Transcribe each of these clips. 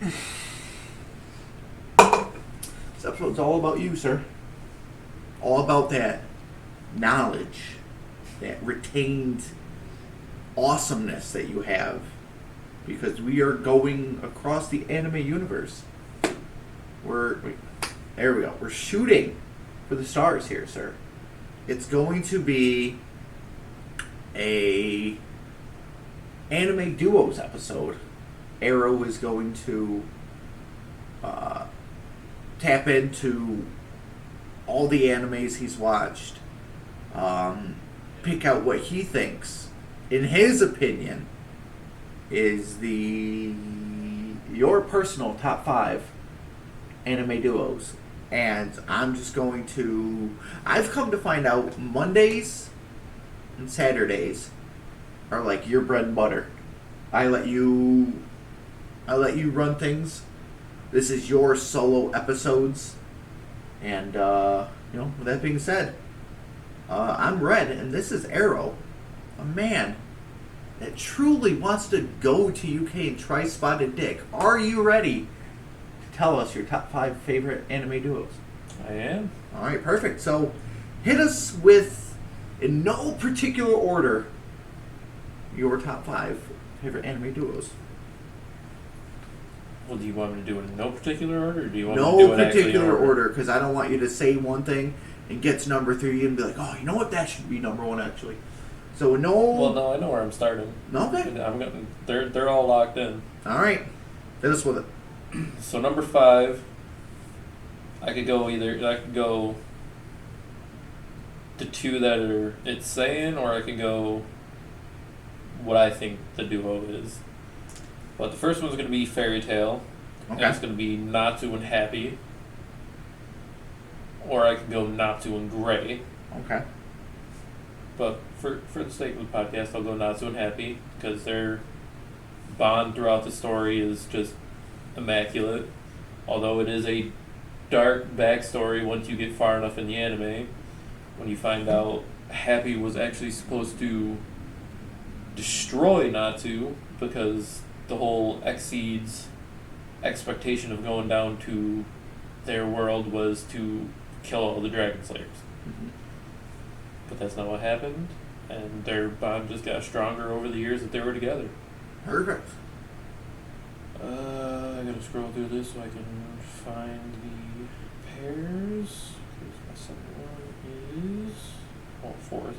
This episode's all about you, sir. All about that knowledge, that retained awesomeness that you have. Because we are going across the anime universe. There we go. We're shooting for the stars here, sir. It's going to be a anime duos episode. Arrow is going to tap into all the animes he's watched, pick out what he thinks, in his opinion, is your personal top 5 anime duos. And I'm just going to... I've come to find out Mondays and Saturdays are like your bread and butter. I let you run things. This is your solo episodes. And, with that being said, I'm Red, and this is Arrow. A man that truly wants to go to UK and try Spotted Dick. Are you ready to tell us your top 5 favorite anime duos? I am. Alright, perfect. So, hit us with, in no particular order, your top 5 favorite anime duos. Well, do you want me to do it in no particular order, or do you want me No to do it particular order, because I don't want you to say one thing and get to number 3 and be like, oh, you know what, that should be number 1 actually. So no. Well, no, I know where I'm starting. Okay. They're all locked in. All right. Hit us with it. So number 5, I could go the 2 that are it's saying, or I could go what I think the duo is. But the first one's going to be Fairy Tail. Okay. And it's going to be Natsu and Happy. Or I could go Natsu and Gray. Okay. But for the sake of the podcast, I'll go Natsu and Happy, because their bond throughout the story is just immaculate. Although it is a dark backstory once you get far enough in the anime, when you find out Happy was actually supposed to destroy Natsu, because the whole Exceed's expectation of going down to their world was to kill all the Dragon Slayers. Mm-hmm. But that's not what happened, and their bond just got stronger over the years that they were together. Perfect. I gotta scroll through this so I can find the pairs. Here's my second one is... fourth.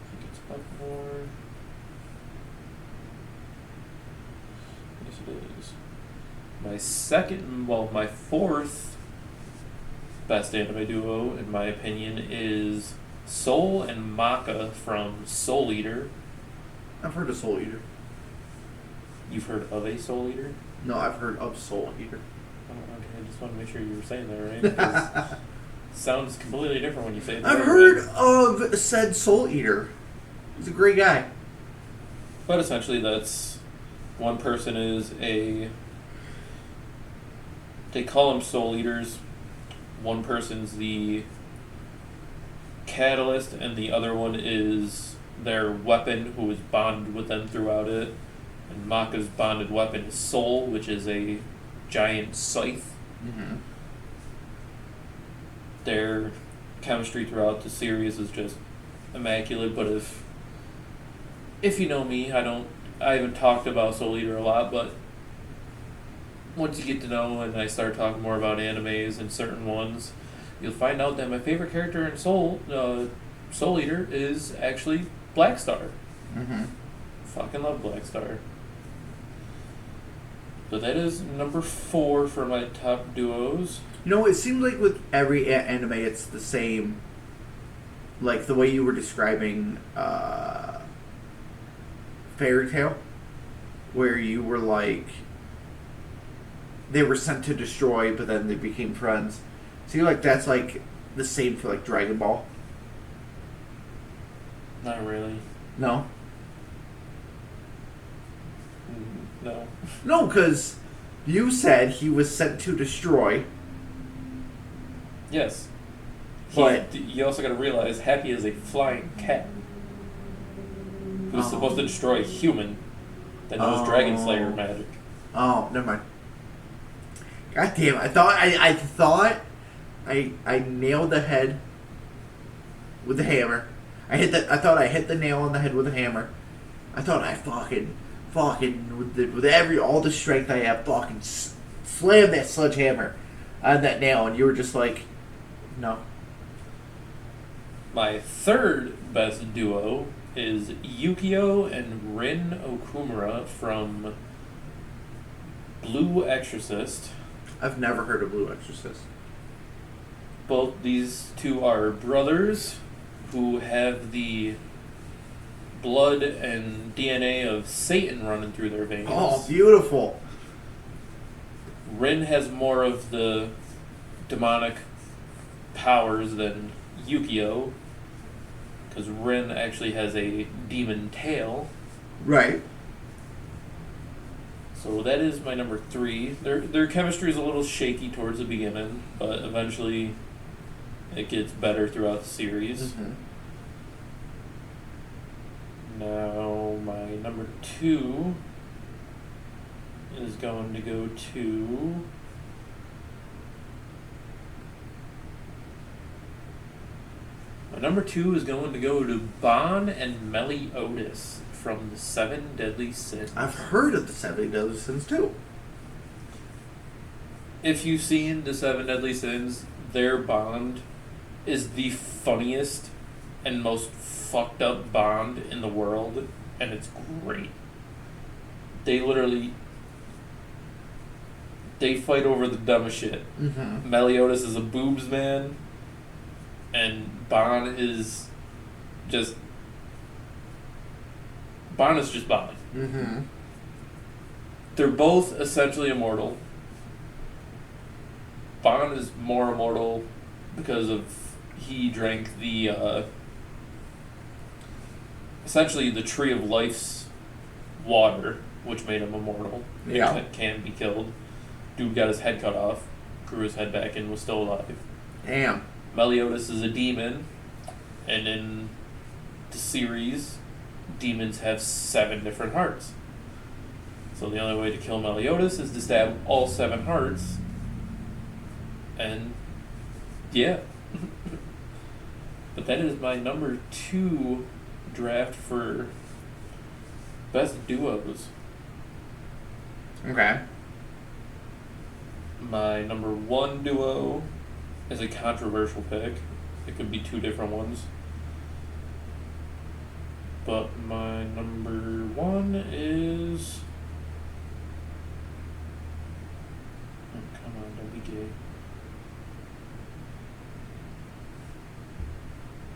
I think it's up more. Yes, it is. My fourth best anime duo, in my opinion, is Soul and Maka from Soul Eater. I've heard of Soul Eater. You've heard of a Soul Eater? No, I've heard of Soul Eater. Oh, okay, I just want to make sure you were saying that right. Because it sounds completely different when you say it. I've heard of said Soul Eater. He's a great guy. But essentially, that's one person is a. They call them Soul Eaters. One person's the catalyst, and the other one is their weapon, who is bonded with them throughout it. And Maka's bonded weapon is Soul, which is a giant scythe. Mm-hmm. Their chemistry throughout the series is just immaculate. But if you know me, I haven't talked about Soul Eater a lot, but once you get to know and I start talking more about animes and certain ones, you'll find out that my favorite character in Soul Eater is actually Black Star. Mm-hmm. Fucking love Black Star. So that is number 4 for my top duos. You know, it seems like with every anime it's the same. Like the way you were describing Fairy Tail, where you were like, they were sent to destroy, but then they became friends. So you're like, that's like the same for like Dragon Ball? Not really. No? No. No, because you said he was sent to destroy. Yes. But You also got to realize Happy is a flying cat who's supposed to destroy a human that knows Dragon Slayer magic. oh, never mind. God damn! I thought I nailed the head with the hammer. I thought I hit the nail on the head with a hammer. I thought I fucking with all the strength I have, fucking slammed that sledgehammer on that nail, and you were just like, no. My third best duo is Yukio and Rin Okumura from Blue Exorcist. I've never heard of Blue Exorcist. Both these two are brothers who have the blood and DNA of Satan running through their veins. Oh, beautiful. Rin has more of the demonic powers than Yukio, because Rin actually has a demon tail. Right. So that is my number 3. Their chemistry is a little shaky towards the beginning, but eventually it gets better throughout the series. Mm-hmm. Now my number 2 is going to go to Bon and Meliodas from the 7 Deadly Sins. I've heard of the 7 Deadly Sins too. If you've seen the 7 Deadly Sins, their bond is the funniest and most fucked up bond in the world, and it's great. They fight over the dumbest shit. Mm-hmm. Meliodas is a boobs man, and Bon is just Bon. Mm-hmm. They're both essentially immortal. Bon is more immortal because of he drank the essentially the Tree of Life's water, which made him immortal. Yeah. It can be killed. Dude got his head cut off, grew his head back, and was still alive. Damn. Meliodas is a demon, and in the series, demons have 7 different hearts. So the only way to kill Meliodas is to stab all 7 hearts, and yeah. But that is my number 2 draft for best duos. Okay. My number 1 duo is a controversial pick. It could be 2 different ones. But my number 1 is... Oh, come on, don't be gay.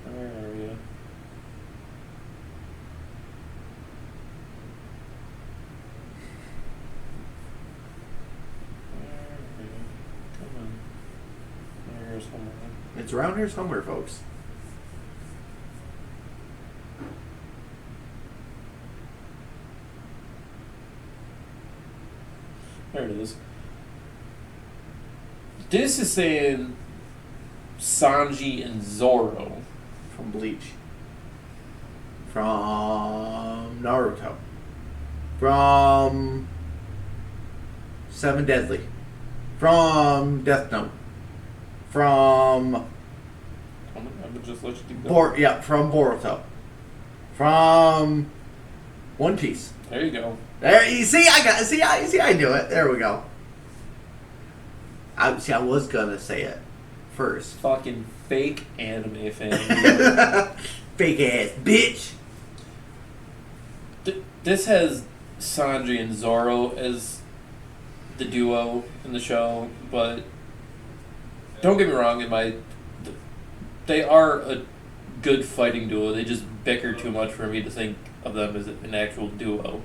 Where are you? Come on. There's somewhere. It's around here somewhere, folks. There it is. This is saying Sanji and Zoro. From Bleach. From Naruto. From 7 Deadly. From Death Note. From I would just let you do that. from Boruto. From One Piece. There you go. There, you see, I knew it. There we go. I was gonna say it first. Fucking fake anime fan. Fake ass bitch. This has Sanji and Zoro as the duo in the show, but don't get me wrong, they are a good fighting duo. They just bicker too much for me to think of them as an actual duo.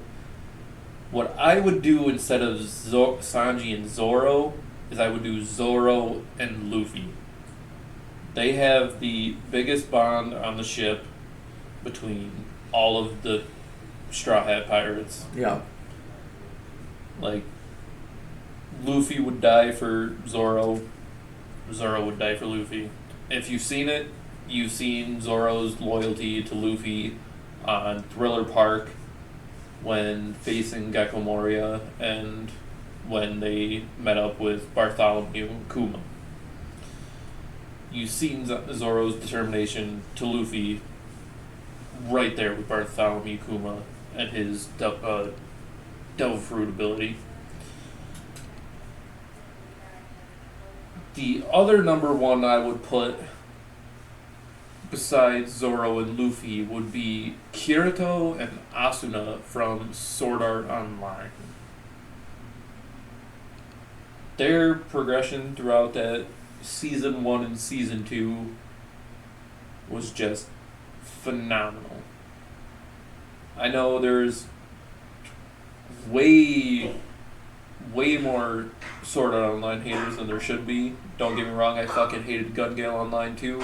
What I would do instead of Sanji and Zoro is I would do Zoro and Luffy. They have the biggest bond on the ship between all of the Straw Hat Pirates. Yeah. Like, Luffy would die for Zoro, Zoro would die for Luffy. if you've seen it, you've seen Zoro's loyalty to Luffy on Thriller Park when facing Gecko Moria and when they met up with Bartholomew Kuma. You've seen Zoro's determination to Luffy right there with Bartholomew Kuma and his Devil Fruit ability. The other number one I would put besides Zoro and Luffy would be Kirito and Asuna from Sword Art Online. Their progression throughout that Season 1 and Season 2 was just phenomenal. I know there's way more Sword Art Online haters than there should be. Don't get me wrong, I fucking hated Gun Gale Online too.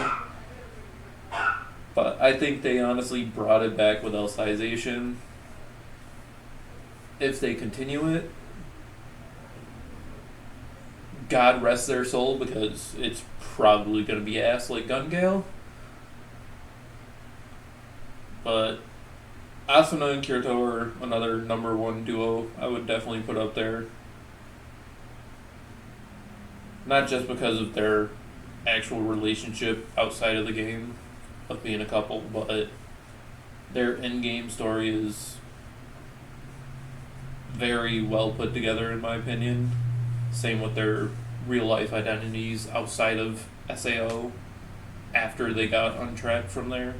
But I think they honestly brought it back with Elsaization. If they continue it, God rest their soul, because it's probably going to be ass like Gun Gale. But Asuna and Kirito are another number one duo I would definitely put up there. Not just because of their actual relationship outside of the game of being a couple, but their in-game story is very well put together in my opinion. Same with their real-life identities outside of SAO after they got untracked from there.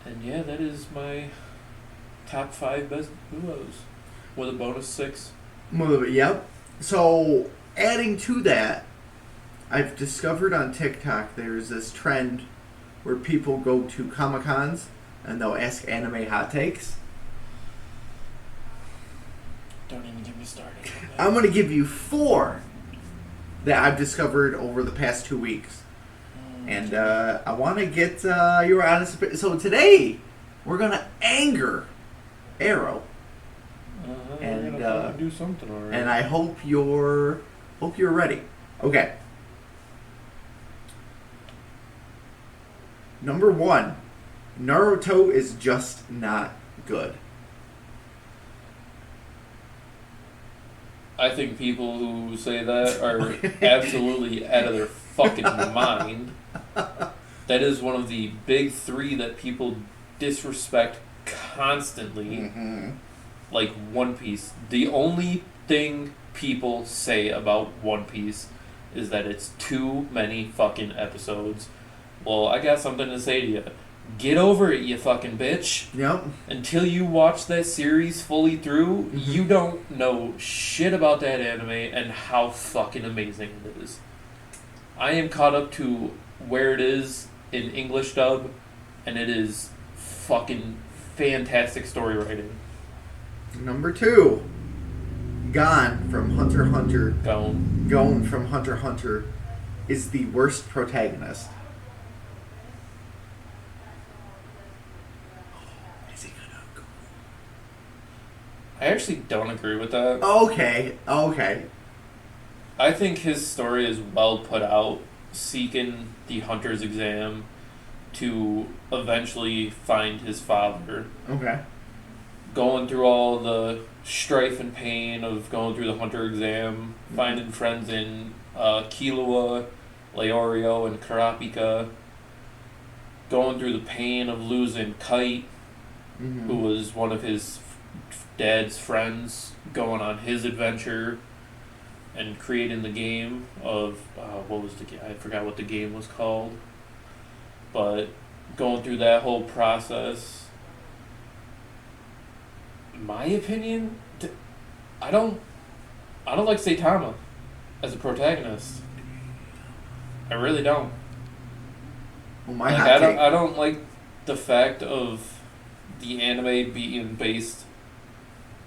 And yeah, that is my top 5 best duos with a bonus 6. Yep. So, adding to that, I've discovered on TikTok there's this trend where people go to Comic-Cons and they'll ask anime hot takes. Don't even get me started. I'm going to give you 4 that I've discovered over the past 2 weeks. And I want to get your honest opinion. So today, we're going to anger Arrow. And do something already. And I hope you're ready. Okay. Number 1, Naruto is just not good. I think people who say that are absolutely out of their fucking mind. That is one of the big 3 that people disrespect constantly. Mm-hmm. Like One Piece. The only thing people say about One Piece is that it's too many fucking episodes. Well, I got something to say to you. Get over it, you fucking bitch. Yep. Until you watch that series fully through, you don't know shit about that anime and how fucking amazing it is. I am caught up to where it is in English dub, and it is fucking fantastic story writing. Number 2, Gon from Hunter x Hunter. Gon from Hunter x Hunter is the worst protagonist. Is he gonna go? I actually don't agree with that. Okay. I think his story is well put out, seeking the Hunter's exam to eventually find his father. Okay. Going through all the strife and pain of going through the Hunter exam, finding friends in Killua, Leorio, and Kurapika, going through the pain of losing Kite, who was one of his dad's friends, going on his adventure, and creating the game of, I forgot what the game was called, but going through that whole process. My opinion, I don't like Saitama as a protagonist. I really don't. Well, I don't like the fact of the anime being based.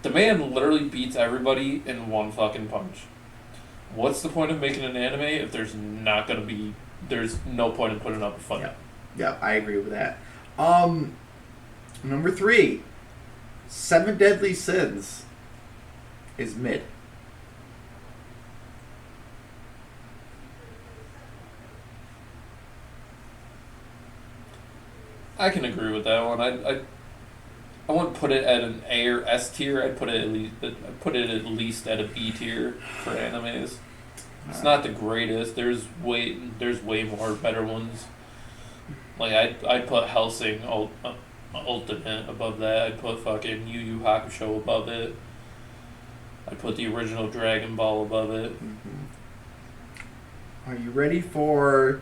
The man literally beats everybody in one fucking punch. What's the point of making an anime if there's no point in putting up a fight? Yeah, I agree with that. Number 3, 7 Deadly Sins is mid. I can agree with that one. I wouldn't put it at an A or S tier. I'd put it at least at a B tier for animes. It's not the greatest. There's way more better ones. Like I'd put Hellsing Ultimate above that. I'd put fucking Yu Yu Hakusho above it. I'd put the original Dragon Ball above it. Are you ready for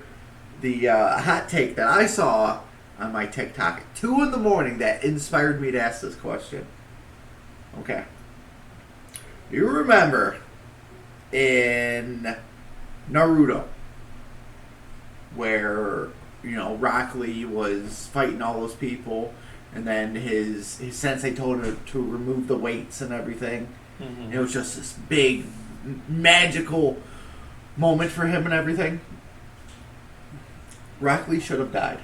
the hot take that I saw on my TikTok at 2 in the morning that inspired me to ask this question? Okay. You remember in Naruto where, Rock Lee was fighting all those people and then his sensei told him to remove the weights and everything. Mm-hmm. It was just this big magical moment for him and everything. Rock Lee should have died.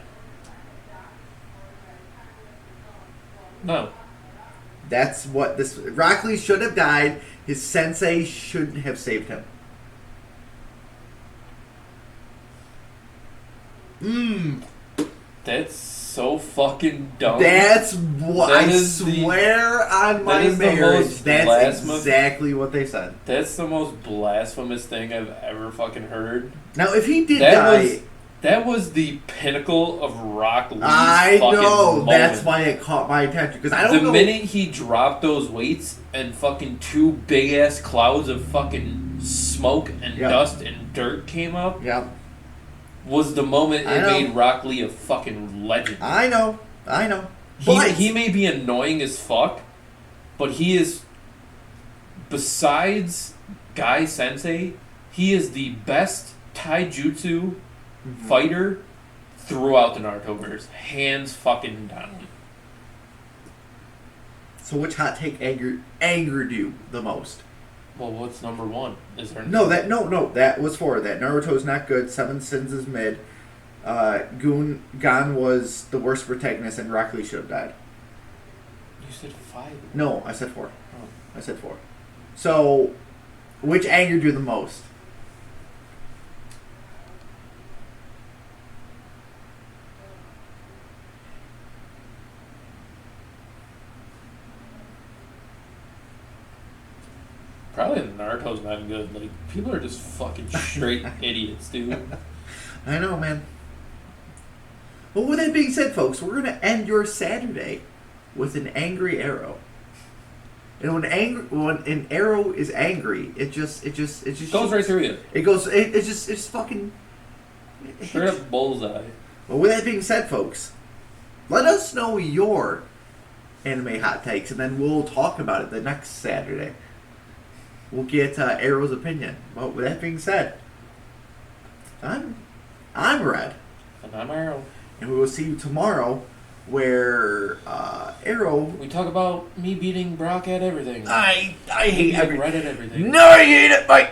No. That's what this... Rock Lee should have died. His sensei shouldn't have saved him. That's so fucking dumb. That's what I swear on my marriage. That's exactly what they said. That's the most blasphemous thing I've ever fucking heard. Now, if he did die... That was the pinnacle of Rock Lee's I fucking know. moment. That's why it caught my attention. Because I don't know. The minute he dropped those weights and fucking 2 big ass clouds of fucking smoke and dust and dirt came up, was the moment it made Rock Lee a fucking legend. I know. He may be annoying as fuck, but he is, besides Guy Sensei, he is the best taijutsu fighter throughout the Narutoverse, hands fucking down. So which hot take angered you the most? Well, what's number one? Is there no? That was 4. That Naruto's not good. 7 Sins is mid. Gon was the worst protagonist, and Rock Lee should have died. You said 5. No, I said 4. Oh. I said 4. So, which angered you the most? Probably Naruto's not good. Like, people are just fucking straight idiots, dude. I know, man. Well, with that being said, folks, we're gonna end your Saturday with an angry arrow. And when an arrow is angry, it just goes right through you. It goes. It's just fucking. Straight up bullseye. Well, with that being said, folks, let us know your anime hot takes, and then we'll talk about it the next Saturday. We'll get Arrow's opinion. But with that being said, I'm Red. And I'm Arrow. And we will see you tomorrow where Arrow... We talk about me beating Brock at everything. I hate Red at everything. No, I hate it. Bye.